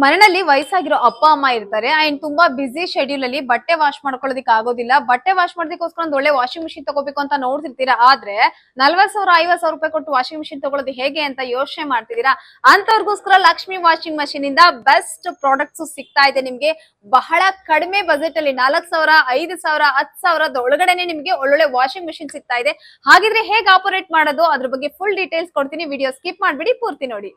ಮನೆಯಲ್ಲಿ ವಯಸ್ಸಾಗಿರೋ ಅಪ್ಪ ಅಮ್ಮ ಇರ್ತಾರೆ ಅಂಡ್ ತುಂಬಾ ಬಿಸಿ ಶೆಡ್ಯೂಲ್ ಅಲ್ಲಿ ಬಟ್ಟೆ ವಾಶ್ ಮಾಡ್ಕೊಳ್ಳೋದಕ್ಕೆ ಆಗೋದಿಲ್ಲ. ಬಟ್ಟೆ ವಾಶ್ ಮಾಡೋದಕ್ಕೋಸ್ಕರ ಒಂದು ಒಳ್ಳೆ ವಾಷಿಂಗ್ ಮಿಷಿನ್ ತಗೋಬೇಕು ಅಂತ ನೋಡ್ತಿರ್ತೀರಾ. ಆದ್ರೆ 40,000 50,000 ರೂಪಾಯಿ ಕೊಟ್ಟು ವಾಷಿಂಗ್ ಮಿಷಿನ್ ತಗೊಳ್ಳೋದು ಹೇಗೆ ಅಂತ ಯೋಚನೆ ಮಾಡ್ತಿದ್ದೀರಾ. ಅಂತವ್ರಿಗೋಸ್ಕರ ಲಕ್ಷ್ಮಿ ವಾಷಿಂಗ್ ಮಷೀನ್ ಇಂದ ಬೆಸ್ಟ್ ಪ್ರಾಡಕ್ಟ್ಸ್ ಸಿಗ್ತಾ ಇದೆ ನಿಮ್ಗೆ. ಬಹಳ ಕಡಿಮೆ ಬಜೆಟ್ ಅಲ್ಲಿ 4,000 5,000 10,000 ಒಳಗಡೆನೆ ನಿಮ್ಗೆ ಒಳ್ಳೊಳ್ಳೆ ವಾಷಿಂಗ್ ಮಿಷಿನ್ ಸಿಗ್ತಾ ಇದೆ. ಹಾಗಿದ್ರೆ ಹೇಗೆ ಆಪರೇಟ್ ಮಾಡೋದು ಅದ್ರ ಬಗ್ಗೆ ಫುಲ್ ಡೀಟೇಲ್ಸ್ ಕೊಡ್ತೀನಿ. ವಿಡಿಯೋ ಸ್ಕಿಪ್ ಮಾಡ್ಬಿಡಿ, ಪೂರ್ತಿ ನೋಡಿ.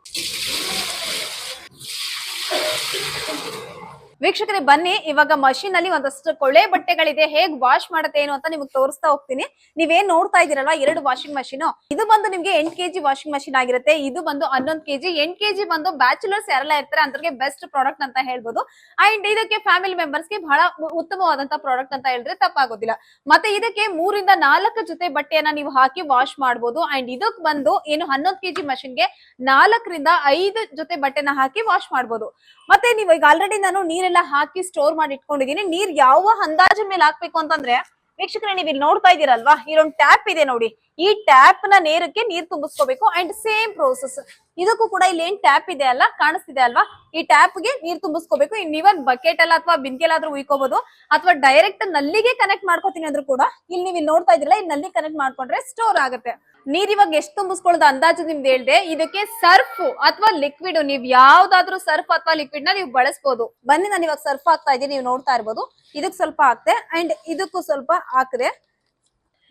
ವೀಕ್ಷಕರೇ ಬನ್ನಿ, ಇವಾಗ ಮಷೀನ್ ಅಲ್ಲಿ ಒಂದಷ್ಟು ಕೊಳೆ ಬಟ್ಟೆಗಳಿದೆ, ಹೇಗ್ ವಾಶ್ ಮಾಡುತ್ತೆ ಏನು ಅಂತ ನಿಮ್ಗೆ ತೋರಿಸ್ತಾ ಹೋಗ್ತೀನಿ. ನೀವೇನ್ ನೋಡ್ತಾ ಇದೀರಲ್ಲ, 2 ವಾಷಿಂಗ್ ಮಷೀನ್, ಇದು ಬಂದು ನಿಮ್ಗೆ 8 kg ವಾಷಿಂಗ್ ಮಷೀನ್ ಆಗಿರುತ್ತೆ. ಇದು ಬಂದು 11 kg. 8 kg ಬಂದು ಬ್ಯಾಚುಲರ್ಸ್ ಯಾರೆಲ್ಲ ಇರ್ತಾರೆ ಅಂತವ್ರಿಗೆ ಬೆಸ್ಟ್ ಪ್ರಾಡಕ್ಟ್ ಅಂತ ಹೇಳ್ಬೋದು. ಅಂಡ್ ಇದಕ್ಕೆ ಫ್ಯಾಮಿಲಿ ಮೆಂಬರ್ಸ್ ಗೆ ಬಹಳ ಉತ್ತಮವಾದಂತ ಪ್ರಾಡಕ್ಟ್ ಅಂತ ಹೇಳಿದ್ರೆ ತಪ್ಪಾಗೋದಿಲ್ಲ. ಮತ್ತೆ ಇದಕ್ಕೆ 3 ರಿಂದ 4 ಜೊತೆ ಬಟ್ಟೆಯನ್ನ ನೀವು ಹಾಕಿ ವಾಶ್ ಮಾಡಬಹುದು. ಅಂಡ್ ಇದಕ್ ಬಂದು ಏನು 11 kg ಮಷೀನ್ ಗೆ 4 ರಿಂದ 5 ಜೊತೆ ಬಟ್ಟೆನ ಹಾಕಿ ವಾಶ್ ಮಾಡಬಹುದು. ಮತ್ತೆ ನೀವು ಈಗ ಆಲ್ರೆಡಿ ನಾನು ನೀರೆಲ್ಲ ಹಾಕಿ ಸ್ಟೋರ್ ಮಾಡಿ ಇಟ್ಕೊಂಡಿದೀನಿ. ನೀರ್ ಯಾವ ಅಂದಾಜು ಮೇಲೆ ಹಾಕ್ಬೇಕು ಅಂತಂದ್ರೆ ವೀಕ್ಷಕರೇ ನೀವು ಇಲ್ಲಿ ನೋಡ್ತಾ ಇದೀರಲ್ವಾ, ಇಲ್ಲೊಂದು ಟ್ಯಾಪ್ ಇದೆ ನೋಡಿ. ಈ ಟ್ಯಾಪ್ ನ ನೇರಕ್ಕೆ ನೀರ್ ತುಂಬಿಸ್ಕೋಬೇಕು. ಅಂಡ್ ಸೇಮ್ ಪ್ರೋಸೆಸ್ ಇದಕ್ಕೂ ಕೂಡ ಇಲ್ಲಿ ಏನ್ ಟ್ಯಾಪ್ ಇದೆ ಅಲ್ಲ, ಕಾಣಿಸ್ತಿದೆ ಅಲ್ವಾ, ಈ ಟ್ಯಾಪ್ ಗೆ ನೀರ್ ತುಂಬಿಸ್ಕೋಬೇಕು. ಇನ್ ಇವನ್ ಬಕೆಟ್ ಅಲ್ಲ ಅಥವಾ ಬಿಂದಿಗೆಲ್ಲಾದ್ರೂ ಉಯ್ಕೋಬಹುದು, ಅಥವಾ ಡೈರೆಕ್ಟ್ ನಲ್ಲಿಗೆ ಕನೆಕ್ಟ್ ಮಾಡ್ಕೋತೀನಿ ಅಂದ್ರೂ ಕೂಡ ಇಲ್ಲಿ ನೀವು ನೋಡ್ತಾ ಇದ್ರಲ್ಲ, ಈ ನಲ್ಲಿ ಕನೆಕ್ಟ್ ಮಾಡ್ಕೊಂಡ್ರೆ ಸ್ಟೋರ್ ಆಗುತ್ತೆ. ನೀರ್ ಇವಾಗ ಎಷ್ಟು ತುಂಬಿಸ್ಕೊಳ್ಳೋದು ಅಂದಾಜು ನಿಮ್ದು ಹೇಳ್ದೆ. ಇದಕ್ಕೆ ಸರ್ಫ್ ಅಥವಾ ಲಿಕ್ವಿಡ್, ನೀವ್ ಯಾವ್ದಾದ್ರು ಸರ್ಫ್ ಅಥವಾ ಲಿಕ್ವಿಡ್ ನ ನೀವು ಬಳಸಬಹುದು. ಬನ್ನಿ, ನಾನು ಇವಾಗ ಸರ್ಫ್ ಹಾಕ್ತಾ ಇದ್ದೀನಿ, ನೀವು ನೋಡ್ತಾ ಇರ್ಬೋದು. ಇದಕ್ ಸ್ವಲ್ಪ ಹಾಕ್ತೆ ಅಂಡ್ ಇದಕ್ಕೂ ಸ್ವಲ್ಪ ಹಾಕ್ರೆ.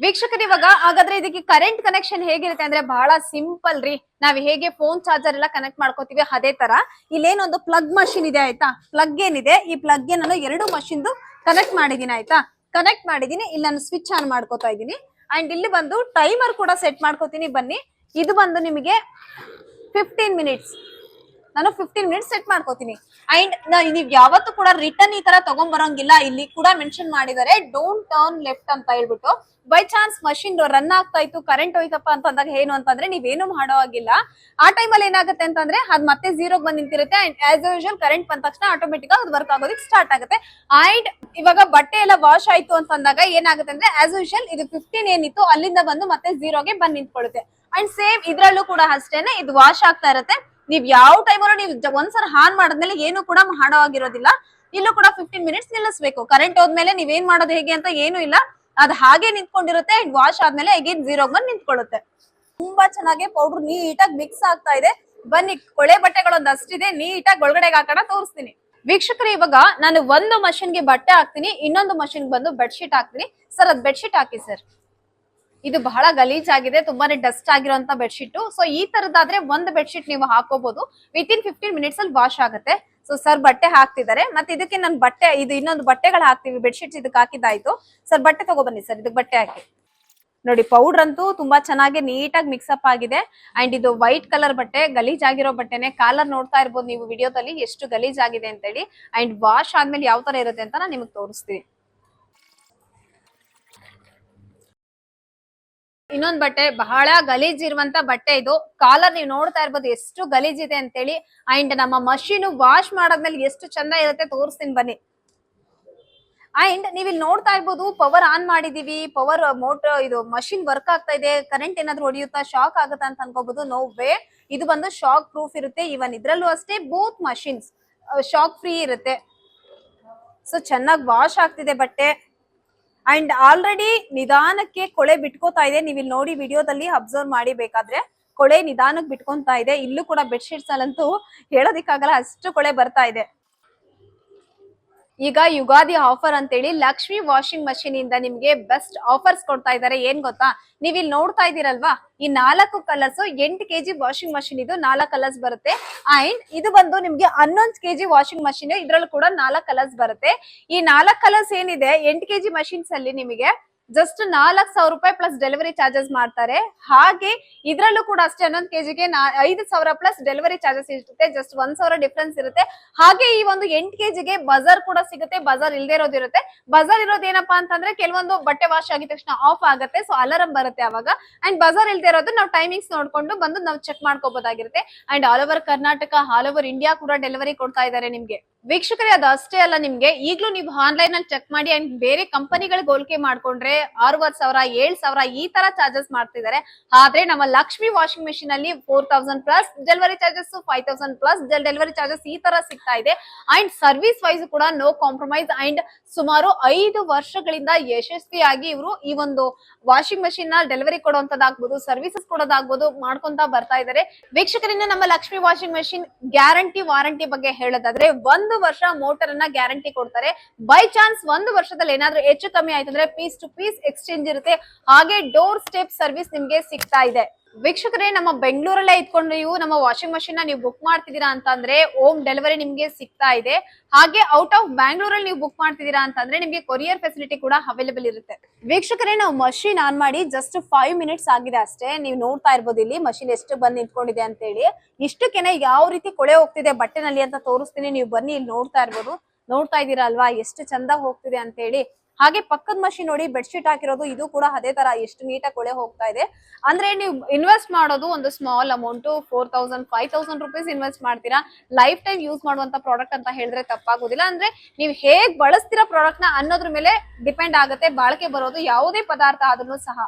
ವೀಕ್ಷಕರು ಇವಾಗ ಹಾಗಾದ್ರೆ ಇದಕ್ಕೆ ಕರೆಂಟ್ ಕನೆಕ್ಷನ್ ಹೇಗಿರುತ್ತೆ ಅಂದ್ರೆ ಬಹಳ ಸಿಂಪಲ್ ರೀ. ನಾವ್ ಹೇಗೆ ಫೋನ್ ಚಾರ್ಜರ್ ಎಲ್ಲ ಕನೆಕ್ಟ್ ಮಾಡ್ಕೋತೀವಿ ಅದೇ ತರ ಇಲ್ಲೇನೊಂದು ಪ್ಲಗ್ ಮಷಿನ್ ಇದೆ ಆಯ್ತಾ. ಪ್ಲಗ್ ಏನಿದೆ, ಈ ಪ್ಲಗ್ ಗೆ ನಾನು 2 ಮಷಿನ್ ಕನೆಕ್ಟ್ ಮಾಡಿದೀನಿ ಆಯ್ತಾ. ಕನೆಕ್ಟ್ ಮಾಡಿದೀನಿ, ಇಲ್ಲಿ ನಾನು ಸ್ವಿಚ್ ಆನ್ ಮಾಡ್ಕೋತಾ ಇದ್ದೀನಿ. ಅಂಡ್ ಇಲ್ಲಿ ಬಂದು ಟೈಮರ್ ಕೂಡ ಸೆಟ್ ಮಾಡ್ಕೋತೀನಿ. ಬನ್ನಿ, ಇದು ಬಂದು ನಿಮಗೆ 15 ಮಿನಿಟ್ಸ್, ನಾನು 15 ಮಿನಿಟ್ಸ್ ಸೆಟ್ ಮಾಡ್ಕೋತೀನಿ. ಅಂಡ್ ನೀವ್ ಯಾವತ್ತೂ ಕೂಡ ರಿಟರ್ನ್ ಈ ತರ ತಗೊಂಡ್ಬರಂಗಿಲ್ಲ. ಇಲ್ಲಿ ಕೂಡ ಮೆನ್ಷನ್ ಮಾಡಿದ್ದಾರೆ ಡೋಂಟ್ ಟರ್ನ್ ಲೆಫ್ಟ್ ಅಂತ ಹೇಳ್ಬಿಟ್ಟು. ಬೈ ಚಾನ್ಸ್ ಮಷಿನ್ ರನ್ ಆಗ್ತಾ ಇತ್ತು, ಕರೆಂಟ್ ಹೋಯ್ತಪ್ಪ ಅಂತಂದಾಗ ಏನು ಅಂತಂದ್ರೆ ನೀವೇನು ಮಾಡೋ ಆಗಿಲ್ಲ. ಆ ಟೈಮಲ್ಲಿ ಏನಾಗುತ್ತೆ ಅಂತಂದ್ರೆ ಅದ್ ಮತ್ತೆ 0 ಬಂದ್ ನಿಂತಿರುತ್ತೆ. ಅಂಡ್ ಆಸ್ ಯೂಶುವಲ್ ಕರೆಂಟ್ ಬಂದ ತಕ್ಷಣ ಆಟೋಮೆಟಿಕ್ ಆಗಿ ಅದು ವರ್ಕ್ ಆಗೋದಕ್ಕೆ ಸ್ಟಾರ್ಟ್ ಆಗುತ್ತೆ. ಅಂಡ್ ಇವಾಗ ಬಟ್ಟೆ ಎಲ್ಲ ವಾಶ್ ಆಯ್ತು ಅಂತಂದಾಗ ಏನಾಗುತ್ತೆ ಅಂದ್ರೆ ಆಸ್ ಯೂಶುವಲ್ ಇದು 15 ಏನಿತ್ತು ಅಲ್ಲಿಂದ ಬಂದು ಮತ್ತೆ 0ಗೆ ಬಂದ್ ನಿಂತ್ಕೊಳ್ಳುತ್ತೆ. ಅಂಡ್ ಸೇಮ್ ಇದ್ರಲ್ಲೂ ಕೂಡ ಅಷ್ಟೇನೆ, ಇದು ವಾಶ್ ಆಗ್ತಾ ಇರುತ್ತೆ. ನೀವ್ ಯಾವ ಟೈಮಲ್ಲೂ ನೀವು ಒಂದ್ಸಲ ಆನ್ ಮಾಡಿದ್ಮೇಲೆ ಏನು ಕೂಡ ಮಾಡೋ ಆಗಿರೋದಿಲ್ಲ. ಇಲ್ಲೂ ಕೂಡ 15 ಮಿನಿಟ್ಸ್ ನಿಲ್ಲಿಸ್ಬೇಕು. ಕರೆಂಟ್ ಹೋದ್ಮೇಲೆ ನೀವೇನ್ ಮಾಡೋದು ಹೇಗೆ ಅಂತ ಏನು ಇಲ್ಲ, ಅದು ಹಾಗೆ ನಿಂತ್ಕೊಂಡಿರುತ್ತೆ. ಅಂಡ್ ವಾಶ್ ಆದ್ಮೇಲೆ ಅಗೇನ್ 0ಗೆ ಬಂದು ನಿಂತ್ಕೊಳ್ಳುತ್ತೆ. ತುಂಬಾ ಚೆನ್ನಾಗಿ ಪೌಡರ್ ನೀಟಾಗಿ ಮಿಕ್ಸ್ ಆಗ್ತಾ ಇದೆ. ಬನ್ನಿ, ಕೊಳೆ ಬಟ್ಟೆಗಳೊಂದು ಅಷ್ಟಿದೆ, ನೀಟಾಗಿ ಒಳಗಡೆಗೆ ಹಾಕೋಣ ತೋರಿಸ್ತೀನಿ. ವೀಕ್ಷಕರು ಇವಾಗ ನಾನು ಒಂದು ಮಷಿನ್ಗೆ ಬಟ್ಟೆ ಹಾಕ್ತೀನಿ, ಇನ್ನೊಂದು ಮಷಿನ್ ಬಂದು ಬೆಡ್ಶೀಟ್ ಹಾಕ್ತೀನಿ. ಸರ್ ಅದ್ ಬೆಡ್ಶೀಟ್ ಹಾಕಿ ಸರ್. ಇದು ಬಹಳ ಗಲೀಜ್ ಆಗಿದೆ, ತುಂಬಾನೇ ಡಸ್ಟ್ ಆಗಿರುವಂತ ಬೆಡ್ಶೀಟ್. ಸೊ ಈ ತರದಾದ್ರೆ ಒಂದು ಬೆಡ್ಶೀಟ್ ನೀವು ಹಾಕೋಬಹುದು. ವಿತಿನ್ 15 ಮಿನಿಟ್ಸ್ ಅಲ್ಲಿ ವಾಶ್ ಆಗುತ್ತೆ. ಸೊ ಸರ್ ಬಟ್ಟೆ ಹಾಕ್ತಿದ್ದಾರೆ. ಮತ್ತೆ ಇದಕ್ಕೆ ನಾನು ಬಟ್ಟೆ, ಇದು ಇನ್ನೊಂದು ಬಟ್ಟೆಗಳು ಹಾಕ್ತಿವಿ. ಬೆಡ್ಶೀಟ್ಸ್ ಇದಕ್ಕೆ ಹಾಕಿದ್ದಾಯ್ತು. ಸರ್ ಬಟ್ಟೆ ತಗೊಬನ್ನಿ ಸರ್, ಇದಕ್ಕೆ ಬಟ್ಟೆ ಹಾಕಿ ನೋಡಿ. ಪೌಡರ್ ಅಂತೂ ತುಂಬಾ ಚೆನ್ನಾಗಿ ನೀಟಾಗಿ ಮಿಕ್ಸಪ್ ಆಗಿದೆ. ಅಂಡ್ ಇದು ವೈಟ್ ಕಲರ್ ಬಟ್ಟೆ, ಗಲೀಜ್ ಆಗಿರೋ ಬಟ್ಟೆನೆ. ಕಾಲರ್ ನೋಡ್ತಾ ಇರ್ಬೋದು ನೀವು ವಿಡಿಯೋದಲ್ಲಿ ಎಷ್ಟು ಗಲೀಜ್ ಆಗಿದೆ ಅಂತ ಹೇಳಿ. ಅಂಡ್ ವಾಶ್ ಆದ್ಮೇಲೆ ಯಾವ ತರ ಇರುತ್ತೆ ಅಂತ ನಾನು ನಿಮಗೆ ತೋರಿಸ್ತೀನಿ. ಇನ್ನೊಂದು ಬಟ್ಟೆ ಬಹಳ ಗಲೀಜ್ ಇರುವಂತ ಬಟ್ಟೆ ಇದು. ಕಾಲರ್ ನೀವು ನೋಡ್ತಾ ಇರ್ಬೋದು ಎಷ್ಟು ಗಲೀಜ್ ಇದೆ ಅಂತೇಳಿ. ಅಂಡ್ ನಮ್ಮ ಮಷೀನ್ ವಾಶ್ ಮಾಡಾದ್ಮೇಲೆ ಎಷ್ಟು ಚಂದ ಇರುತ್ತೆ ತೋರಿಸ್ತೀನಿ ಬನ್ನಿ. ಅಂಡ್ ನೀವ್ ಇಲ್ಲಿ ನೋಡ್ತಾ ಇರ್ಬೋದು, ಪವರ್ ಆನ್ ಮಾಡಿದೀವಿ, ಪವರ್ ಮೋಟರ್, ಇದು ಮಷಿನ್ ವರ್ಕ್ ಆಗ್ತಾ ಇದೆ. ಕರೆಂಟ್ ಏನಾದ್ರು ಹೊಡಿಯುತ್ತಾ, ಶಾಕ್ ಆಗುತ್ತಾ ಅಂತ ಅನ್ಕೋಬಹುದು. ನೋ ವೇ, ಇದು ಬಂದು ಶಾಕ್ ಪ್ರೂಫ್ ಇರುತ್ತೆ. ಇವನ್ ಇದ್ರಲ್ಲೂ ಅಷ್ಟೇ ಬೋತ್ ಮಷಿನ್ಸ್ ಶಾಕ್ ಫ್ರೀ ಇರುತ್ತೆ. ಸೊ ಚೆನ್ನಾಗಿ ವಾಶ್ ಆಗ್ತಿದೆ ಬಟ್ಟೆ. ಅಂಡ್ ಆಲ್ರೆಡಿ ನಿಧಾನಕ್ಕೆ ಕೊಳೆ ಬಿಟ್ಕೋತಾ ಇದೆ. ನೀವು ಇಲ್ಲಿ ನೋಡಿ ವಿಡಿಯೋದಲ್ಲಿ ಅಬ್ಸರ್ವ್ ಮಾಡಿ, ಬೇಕಾದ್ರೆ ಕೊಳೆ ನಿಧಾನಕ್ಕೆ ಬಿಟ್ಕೊಂತಾ ಇದೆ. ಇಲ್ಲೂ ಕೂಡ ಬೆಡ್ಶೀಟ್ಸ್ ಅಲ್ಲಂತೂ ಹೇಳೋದಿಕ್ಕಾಗಲ್ಲ, ಅಷ್ಟು ಕೊಳೆ ಬರ್ತಾ ಇದೆ. ಈಗ ಯುಗಾದಿ ಆಫರ್ ಅಂತೇಳಿ ಲಕ್ಷ್ಮಿ ವಾಷಿಂಗ್ ಮಷೀನ್ ಇಂದ ನಿಮ್ಗೆ ಬೆಸ್ಟ್ ಆಫರ್ಸ್ ಕೊಡ್ತಾ ಇದ್ದಾರೆ. ಏನ್ ಗೊತ್ತಾ, ನೀವ್ ಇಲ್ಲಿ ನೋಡ್ತಾ ಇದೀರಲ್ವಾ, ಈ 4 ಕಲರ್ಸ್ 8 kg ವಾಷಿಂಗ್ ಮಷೀನ್, ಇದು 4 ಕಲರ್ಸ್ ಬರುತ್ತೆ. ಅಂಡ್ ಇದು ಬಂದು ನಿಮ್ಗೆ 11 kg ವಾಷಿಂಗ್ ಮಷೀನ್, ಇದ್ರಲ್ಲೂ ಕೂಡ 4 ಕಲರ್ಸ್ ಬರುತ್ತೆ. ಈ 4 ಕಲರ್ಸ್ ಏನಿದೆ 8 kg ಮಷೀನ್ಸ್ ಅಲ್ಲಿ ನಿಮಗೆ ಜಸ್ಟ್ 4,000 ರೂಪಾಯಿ ಪ್ಲಸ್ ಡೆಲಿವರಿ ಚಾರ್ಜಸ್ ಮಾಡ್ತಾರೆ. ಹಾಗೆ ಇದ್ರಲ್ಲೂ ಕೂಡ ಅಷ್ಟೇ 11 kgಗೆ 5,000 ಪ್ಲಸ್ ಡೆಲಿವರಿ ಚಾರ್ಜಸ್ ಇರುತ್ತೆ. ಜಸ್ಟ್ 1,000 ಡಿಫ್ರೆನ್ಸ್ ಇರುತ್ತೆ. ಹಾಗೆ ಈ ಒಂದು 8 kgಗೆ ಬಜಾರ್ ಕೂಡ ಸಿಗುತ್ತೆ. ಬಜಾರ್ ಇಲ್ದೇ ಇರೋದಿರುತ್ತೆ. ಬಜಾರ್ ಇರೋದು ಏನಪ್ಪಾ ಅಂತಂದ್ರೆ ಕೆಲವೊಂದು ಬಟ್ಟೆ ವಾಶ್ ಆಗಿದ ತಕ್ಷಣ ಆಫ್ ಆಗುತ್ತೆ, ಸೊ ಅಲಾರಂ ಬರುತ್ತೆ ಅವಾಗ. ಅಂಡ್ ಬಜಾರ್ ಇಲ್ದೇ ಇರೋದು ನಾವು ಟೈಮಿಂಗ್ಸ್ ನೋಡ್ಕೊಂಡು ಬಂದು ನಾವು ಚೆಕ್ ಮಾಡ್ಕೋಬಹುದಾಗಿರುತ್ತೆ. And all over Karnataka, all over India ಕೂಡ ಡೆಲಿವರಿ ಕೊಡ್ತಾ ಇದ್ದಾರೆ ನಿಮ್ಗೆ. ವೀಕ್ಷಕರೇ ಅದು ಅಷ್ಟೇ ಅಲ್ಲ, ನಿಮ್ಗೆ ಈಗ್ಲೂ ನೀವು ಆನ್ಲೈನ್ ಅಲ್ಲಿ ಚೆಕ್ ಮಾಡಿ ಅಂಡ್ ಬೇರೆ ಕಂಪನಿಗಳಿಗೆ ಹೋಲಿಕೆ ಮಾಡ್ಕೊಂಡ್ರೆ 6,000 7,000 ಈ ತರ ಚಾರ್ಜಸ್ ಮಾಡ್ತಿದ್ದಾರೆ. ಆದ್ರೆ ನಮ್ಮ ಲಕ್ಷ್ಮಿ ವಾಷಿಂಗ್ ಮೆಷಿನ್ ಅಲ್ಲಿ 4,000 plus delivery charges, 5,000 plus delivery charges ಈ ತರ ಸಿಗ್ತಾ ಇದೆ. ಅಂಡ್ ಸರ್ವಿಸ್ ವೈಸ್ ಕೂಡ ನೋ ಕಾಂಪ್ರಮೈಸ್. ಅಂಡ್ ಸುಮಾರು 5 ವರ್ಷಗಳಿಂದ ಯಶಸ್ವಿಯಾಗಿ ಇವರು ಈ ಒಂದು ವಾಷಿಂಗ್ ಮೆಷಿನ್ ನ ಡೆಲಿವರಿ ಕೊಡುವಂತದ್ದಾಗ್ಬೋದು, ಸರ್ವಿಸಸ್ ಕೊಡೋದಾಗ್ಬೋದು ಮಾಡ್ಕೊಂತ ಬರ್ತಾ ಇದ್ದಾರೆ. ವೀಕ್ಷಕರಿಂದ ನಮ್ಮ Lakshmi washing machine guarantee warranty ಬಗ್ಗೆ ಹೇಳೋದಾದ್ರೆ 1 ವರ್ಷ ಮೋಟರ್ ಅನ್ನ ಗ್ಯಾರಂಟಿ ಕೊಡ್ತಾರೆ. ಬೈ ಚಾನ್ಸ್ 1 ವರ್ಷದಲ್ಲಿ ಏನಾದ್ರೂ ಹೆಚ್ಚು ಕಮ್ಮಿ ಆಯ್ತು ಅಂದ್ರೆ ಪೀಸ್ ಟು ಪೀಸ್ ಎಕ್ಸ್ಚೇಂಜ್ ಇರುತ್ತೆ. ಹಾಗೆ ಡೋರ್ ಸ್ಟೆಪ್ ಸರ್ವಿಸ್ ನಿಮ್ಗೆ ಸಿಗ್ತಾ ಇದೆ. ವೀಕ್ಷಕರೇ, ನಮ್ಮ ಬೆಂಗಳೂರಲ್ಲೇ ಇದ್ಕೊಂಡು ನೀವು ನಮ್ಮ ವಾಷಿಂಗ್ ಮಷಿನ್ ನ ನೀವು ಬುಕ್ ಮಾಡ್ತಿದ್ದೀರಾ ಅಂತಂದ್ರೆ ಹೋಮ್ ಡೆಲಿವರಿ ನಿಮ್ಗೆ ಸಿಗ್ತಾ ಇದೆ. ಹಾಗೆ ಔಟ್ ಆಫ್ ಬ್ಯಾಂಗ್ಳೂರಲ್ಲಿ ನೀವು ಬುಕ್ ಮಾಡ್ತಿದ್ದೀರಾ ಅಂತಂದ್ರೆ ನಿಮ್ಗೆ ಕೊರಿಯರ್ ಫೆಸಿಲಿಟಿ ಕೂಡ ಅವೈಲೇಬಲ್ ಇರುತ್ತೆ. ವೀಕ್ಷಕರೇ, ನಾವು ಮಷಿನ್ ಆನ್ ಮಾಡಿ ಜಸ್ಟ್ 5 ಮಿನಿಟ್ಸ್ ಆಗಿದೆ ಅಷ್ಟೇ. ನೀವು ನೋಡ್ತಾ ಇರ್ಬೋದು ಇಲ್ಲಿ ಮಷಿನ್ ಎಷ್ಟು ಬಂದ್ ನಿಂತ್ಕೊಂಡಿದೆ ಅಂತ ಹೇಳಿ. ಇಷ್ಟಕ್ಕೆನೆ ಯಾವ ರೀತಿ ಕೊಳೆ ಹೋಗ್ತಿದೆ ಬಟ್ಟೆನಲ್ಲಿ ಅಂತ ತೋರಿಸ್ತೀನಿ. ನೀವು ಬನ್ನಿ, ಇಲ್ಲಿ ನೋಡ್ತಾ ಇರ್ಬೋದು. ನೋಡ್ತಾ ಇದ್ದೀರಾ ಅಲ್ವಾ ಎಷ್ಟು ಚಂದ ಹೋಗ್ತಿದೆ ಅಂತ ಹೇಳಿ. ಹಾಗೆ ಪಕ್ಕದ ಮಷಿನ್ ನೋಡಿ ಬೆಡ್ಶೀಟ್ ಹಾಕಿರೋದು, ಇದು ಕೂಡ ಅದೇ ತರ ಎಷ್ಟು ನೀಟಾಗಿ ಕೊಳೆ ಹೋಗ್ತಾ ಇದೆ. ಅಂದ್ರೆ ನೀವು ಇನ್ವೆಸ್ಟ್ ಮಾಡೋದು ಒಂದು ಸ್ಮಾಲ್ ಅಮೌಂಟ್ 4,000 5,000 ರುಪೀಸ್ ಇನ್ವೆಸ್ಟ್ ಮಾಡ್ತೀರಾ. ಲೈಫ್ ಟೈಮ್ ಯೂಸ್ ಮಾಡುವಂತ ಪ್ರಾಡಕ್ಟ್ ಅಂತ ಹೇಳಿದ್ರೆ ತಪ್ಪಾಗೋದಿಲ್ಲ. ಅಂದ್ರೆ ನೀವು ಹೇಗ್ ಬಳಸ್ತೀರಾ ಪ್ರಾಡಕ್ಟ್ ನ ಅನ್ನೋದ್ರ ಮೇಲೆ ಡಿಪೆಂಡ್ ಆಗುತ್ತೆ ಬಾಳಿಕೆ ಬರೋದು ಯಾವುದೇ ಪದಾರ್ಥ ಆದ್ರೂ ಸಹ.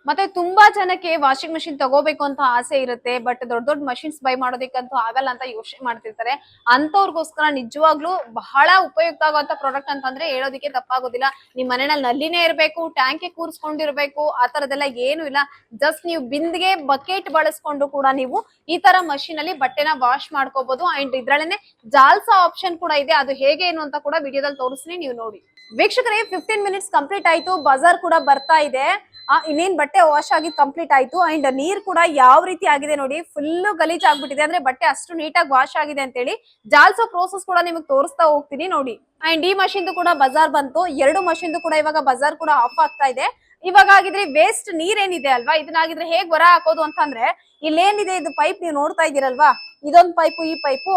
ಮತ್ತೆ ತುಂಬಾ ಜನಕ್ಕೆ ವಾಷಿಂಗ್ ಮೆಷಿನ್ ತಗೋಬೇಕು ಅಂತ ಆಸೆ ಇರುತ್ತೆ, ಬಟ್ ದೊಡ್ಡ ದೊಡ್ಡ ಮಷಿನ್ಸ್ ಬೈ ಮಾಡೋದಕ್ಕಂತೂ ಆಗಲ್ಲ ಅಂತ ಯೋಚನೆ ಮಾಡ್ತಿರ್ತಾರೆ. ಅಂತವ್ರಿಗೋಸ್ಕರ ನಿಜವಾಗ್ಲೂ ಬಹಳ ಉಪಯುಕ್ತ ಆಗುವಂತ ಪ್ರಾಡಕ್ಟ್ ಅಂತಂದ್ರೆ ಹೇಳೋದಕ್ಕೆ ತಪ್ಪಾಗೋದಿಲ್ಲ. ನಿಮ್ ಮನೆಯಲ್ಲಿ ನಲ್ಲಿನೇ ಇರ್ಬೇಕು, ಟ್ಯಾಂಕಿ ಕೂರಿಸ್ಕೊಂಡಿರ್ಬೇಕು, ಆ ತರದೆಲ್ಲ ಏನು ಇಲ್ಲ. ಜಸ್ಟ್ ನೀವು ಬಿಂದಿಗೆ ಬಕೆಟ್ ಬಳಸ್ಕೊಂಡು ಕೂಡ ನೀವು ಈ ತರ ಮಷಿನ್ ಅಲ್ಲಿ ಬಟ್ಟೆನ ವಾಶ್ ಮಾಡ್ಕೋಬಹುದು. ಅಂಡ್ ಇದ್ರಲ್ಲೇನೆ ಜಾಲ್ಸಾ ಆಪ್ಷನ್ ಕೂಡ ಇದೆ. ಅದು ಹೇಗೆ ಏನು ಅಂತ ಕೂಡ ವಿಡಿಯೋದಲ್ಲಿ ತೋರಿಸ್ತೀನಿ, ನೀವು ನೋಡಿ. ವೀಕ್ಷಕರೇ, 15 ಮಿನಿಟ್ಸ್ ಕಂಪ್ಲೀಟ್ ಆಯ್ತು. ಬಜಾರ್ ಕೂಡ ಬರ್ತಾ ಇದೆ. ಇನ್ನೇನ್ ಬಟ್ಟೆ ವಾಶ್ ಆಗಿ ಕಂಪ್ಲೀಟ್ ಆಯ್ತು. ಅಂಡ್ ನೀರ್ ಕೂಡ ಯಾವ ರೀತಿ ಆಗಿದೆ ನೋಡಿ, ಫುಲ್ ಗಲೀಜ್ ಆಗ್ಬಿಟ್ಟಿದೆ. ಅಂದ್ರೆ ಬಟ್ಟೆ ಅಷ್ಟು ನೀಟಾಗಿ ವಾಶ್ ಆಗಿದೆ ಅಂತ ಹೇಳಿ ಜಾಲ್ಸೋ ಪ್ರೋಸೆಸ್ ಕೂಡ ನಿಮಗೆ ತೋರಿಸ್ತಾ ಹೋಗ್ತೀನಿ ನೋಡಿ. ಅಂಡ್ ಈ ಮಷಿನ್ ಕೂಡ ಬಜಾರ್ ಬಂತು. 2 ಮಷಿನ್ ಕೂಡ ಇವಾಗ ಬಜಾರ್ ಕೂಡ ಆಫ್ ಆಗ್ತಾ ಇದೆ. ಇವಾಗ ಆಗಿದ್ರೆ ವೇಸ್ಟ್ ನೀರ್ ಏನಿದೆ ಅಲ್ವಾ, ಇದನ್ನಾಗಿದ್ರೆ ಹೇಗ್ ಹೊರ ಹಾಕೋದು ಅಂತಂದ್ರೆ ಇಲ್ಲೇನಿದೆ ಇದು ಪೈಪ್ ನೀವು ನೋಡ್ತಾ ಇದೀರಲ್ವಾ, ಇದೊಂದು ಪೈಪು, ಈ ಪೈಪು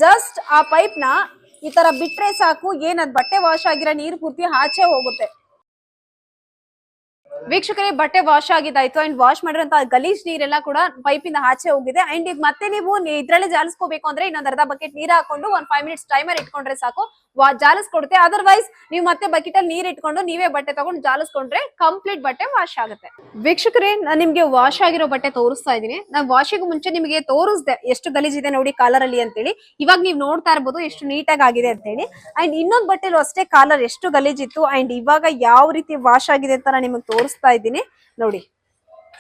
ಜಸ್ಟ್ ಆ ಪೈಪ್ ನ ಈ ತರ ಬಿಟ್ರೆ ಸಾಕು, ಏನದ್ ಬಟ್ಟೆ ವಾಶ್ ಆಗಿರೋ ನೀರ್ ಪೂರ್ತಿ ಆಚೆ ಹೋಗುತ್ತೆ. ವೀಕ್ಷಕರೇ, ಬಟ್ಟೆ ವಾಶ್ ಆಗಿದ್ದಾಯ್ತು. ಅಂಡ್ ವಾಶ್ ಮಾಡಿರೋಂತ ಗಲೀಜ್ ನೀರೆಲ್ಲ ಕೂಡ ಪೈಪ್ ಇಂದ ಆಚೆ ಹೋಗಿದೆ. ಅಂಡ್ ಈಗ ಮತ್ತೆ ನೀವು ಇದ್ರಲ್ಲೇ ಜಾಲಿಸ್ಕೋಬೇಕು ಅಂದ್ರೆ ಇನ್ನೊಂದ್ ಅರ್ಧ ಬಕೆಟ್ ನೀರ್ ಹಾಕೊಂಡು 5 ಮಿನಿಟ್ಸ್ ಟೈಮರ್ ಇಟ್ಕೊಂಡ್ರೆ ಸಾಕು, ಜಾಲಿಸ್ಕೊಡುತ್ತೆ. ಅದರ್ವೈಸ್ ನೀವು ಮತ್ತೆ ಬಕೆಟ್ ಅಲ್ಲಿ ನೀರ್ ಇಟ್ಕೊಂಡು ನೀವೇ ಬಟ್ಟೆ ತಗೊಂಡು ಜಾಲಿಸ್ಕೊಂಡ್ರೆ ಕಂಪ್ಲೀಟ್ ಬಟ್ಟೆ ವಾಶ್ ಆಗುತ್ತೆ. ವೀಕ್ಷಕರೇ, ನಾನು ನಿಮ್ಗೆ ವಾಶ್ ಆಗಿರೋ ಬಟ್ಟೆ ತೋರಿಸ್ತಾ ಇದೀನಿ. ನಾನು ವಾಶಿಗೂ ಮುಂಚೆ ನಿಮಗೆ ತೋರಿಸ್ದೆ ಎಷ್ಟು ಗಲೀಜ್ ಇದೆ ನೋಡಿ ಕಾಲರ್ ಅಲ್ಲಿ ಅಂತೇಳಿ. ಇವಾಗ ನೀವು ನೋಡ್ತಾ ಇರ್ಬೋದು ಎಷ್ಟು ನೀಟಾಗಿ ಆಗಿದೆ ಅಂತ ಹೇಳಿ. ಅಂಡ್ ಇನ್ನೊಂದ್ ಬಟ್ಟೆಲೂ ಅಷ್ಟೇ ಕಾಲರ್ ಎಷ್ಟು ಗಲೀಜ್ ಇತ್ತು. ಅಂಡ್ ಇವಾಗ ಯಾವ ರೀತಿ ವಾಶ್ ಆಗಿದೆ ಅಂತ ನಾನು ನಿಮಗೆ ತೋರಿಸ್ತಾ ಇದ್ದೀನಿ ನೋಡಿ.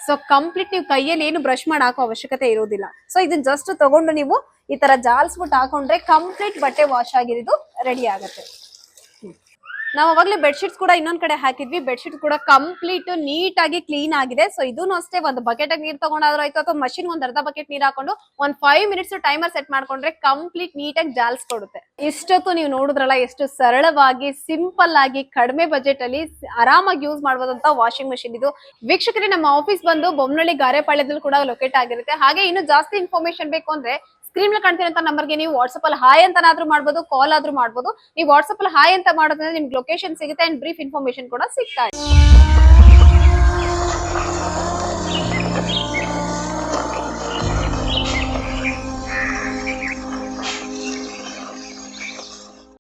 ಸೊ ಕಂಪ್ಲೀಟ್ ನೀವು ಕೈಯಲ್ಲಿ ಏನು ಬ್ರಷ್ ಮಾಡಿ ಹಾಕೋ ಅವಶ್ಯಕತೆ ಇರೋದಿಲ್ಲ. ಸೊ ಇದನ್ನ ಜಸ್ಟ್ ತಗೊಂಡು ನೀವು ಈ ತರ ಜಾಲ್ಸ್ಬಿಟ್ಟು ಹಾಕೊಂಡ್ರೆ ಕಂಪ್ಲೀಟ್ ಬಟ್ಟೆ ವಾಶ್ ಆಗಿರೋದು ರೆಡಿ ಆಗುತ್ತೆ. ನಾವು ಅವಾಗಲೇ ಬೆಡ್ಶೀಟ್ಸ್ ಕೂಡ ಇನ್ನೊಂದ್ ಕಡೆ ಹಾಕಿದ್ವಿ. ಬೆಡ್ಶೀಟ್ ಕೂಡ ಕಂಪ್ಲೀಟ್ ನೀಟ್ ಆಗಿ ಕ್ಲೀನ್ ಆಗಿದೆ. ಸೊ ಇದನ್ನು ಅಷ್ಟೇ ಒಂದು ಬಕೆಟ್ ಆಗಿ ನೀರ್ ತಗೊಂಡಾದ್ರೂ ಆಯ್ತು, ಅಥವಾ ಮಷಿನ್ ಒಂದ್ ಅರ್ಧ ಬಕೆಟ್ ನೀರ್ ಹಾಕೊಂಡು 5 ಮಿನಿಟ್ಸ್ ಟೈಮರ್ ಸೆಟ್ ಮಾಡ್ಕೊಂಡ್ರೆ ಕಂಪ್ಲೀಟ್ ನೀಟ್ ಆಗಿ ಜಾಲ್ಸ್ ಕೊಡುತ್ತೆ. ಇಷ್ಟೊತ್ತು ನೀವು ನೋಡಿದ್ರಲ್ಲ ಎಷ್ಟು ಸರಳವಾಗಿ ಸಿಂಪಲ್ ಆಗಿ ಕಡಿಮೆ ಬಜೆಟ್ ಅಲ್ಲಿ ಆರಾಮಾಗಿ ಯೂಸ್ ಮಾಡಬಹುದಂತ ವಾಷಿಂಗ್ ಮಷಿನ್ ಇದು. ವೀಕ್ಷಕರೇ, ನಮ್ಮ ಆಫೀಸ್ ಬಂದು ಬೊಮ್ಮನಹಳ್ಳಿ ಗಾರೆಪಾಳ್ಯದಲ್ಲಿ ಕೂಡ ಲೊಕೇಟ್ ಆಗಿರುತ್ತೆ. ಹಾಗೆ ಇನ್ನು ಜಾಸ್ತಿ ಇನ್ಫಾರ್ಮೇಶನ್ ಬೇಕು ಅಂದ್ರೆ ಸ್ಕ್ರೀನ್ ಕಾಣ್ತಿರೋಂತ ನಂಬರ್ಗೆ ನೀವು ವಾಟ್ಸ್ಆಪ್ ಅಲ್ಲಿ ಹಾಯ್ ಅಂತನಾದ್ರೂ ಮಾಡ್ಬೋದು, ಕಾಲ್ ಆದ್ರೂ ಮಾಡ್ಬೋದು. ನೀವು ವಾಟ್ಸ್ಆಪ್ ಅಲ್ಲಿ ಹಾಯ್ ಅಂತ ಮಾಡೋದ್ರಿಂದ ನಿಮ್ಗೆ ಲೊಕೇಶನ್ ಸಿಗುತ್ತೆ ಅಂಡ್ ಬ್ರೀಫ್ ಇನ್ಫಾರ್ಮೇಶನ್ ಕೂಡ ಸಿಗ್ತಾ ಇದೆ.